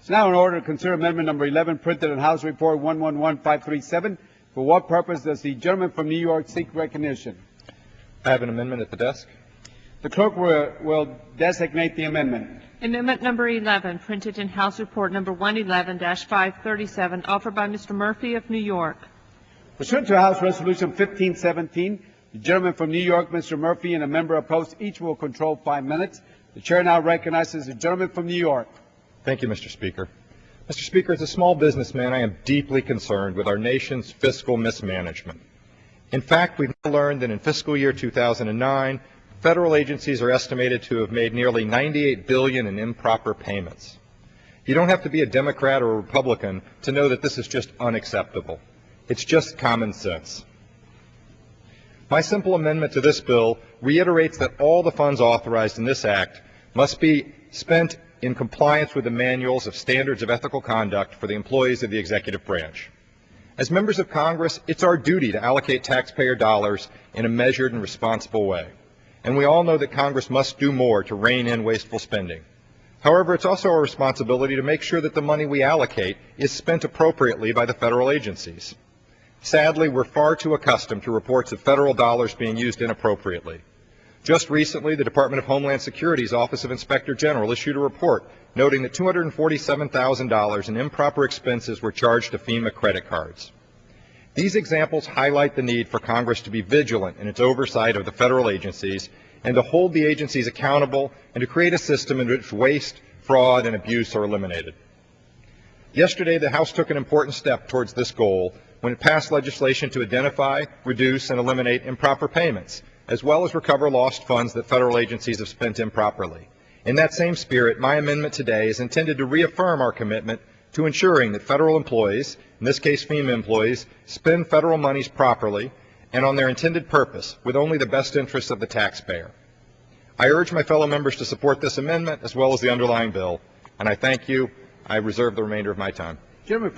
It's now in order to consider amendment number 11, printed in House Report 111537. For what purpose does the gentleman from New York seek recognition? I have an amendment at the desk. The clerk will designate the amendment. Amendment number 11, printed in House Report number 111-537, offered by Mr. Murphy of New York. Pursuant to House Resolution 1517, the gentleman from New York, Mr. Murphy, and a member opposed each will control 5 minutes. The chair now recognizes the gentleman from New York. Thank you, Mr. Speaker. Mr. Speaker, as a small businessman, I am deeply concerned with our nation's fiscal mismanagement. In fact, we've now learned that in fiscal year 2009, federal agencies are estimated to have made nearly $98 billion in improper payments. You don't have to be a Democrat or a Republican to know that this is just unacceptable. It's just common sense. My simple amendment to this bill reiterates that all the funds authorized in this act must be spent in compliance with the manuals of standards of ethical conduct for the employees of the executive branch. As members of Congress, it's our duty to allocate taxpayer dollars in a measured and responsible way. And we all know that Congress must do more to rein in wasteful spending. However, it's also our responsibility to make sure that the money we allocate is spent appropriately by the federal agencies. Sadly, we're far too accustomed to reports of federal dollars being used inappropriately. Just recently, the Department of Homeland Security's Office of Inspector General issued a report noting that $247,000 in improper expenses were charged to FEMA credit cards. These examples highlight the need for Congress to be vigilant in its oversight of the federal agencies and to hold the agencies accountable and to create a system in which waste, fraud, and abuse are eliminated. Yesterday, the House took an important step towards this goal when it passed legislation to identify, reduce, and eliminate improper payments, as well as recover lost funds that federal agencies have spent improperly. In that same spirit, my amendment today is intended to reaffirm our commitment to ensuring that federal employees, in this case FEMA employees, spend federal monies properly and on their intended purpose with only the best interests of the taxpayer. I urge my fellow members to support this amendment as well as the underlying bill, and I thank you. I reserve the remainder of my time. Gentleman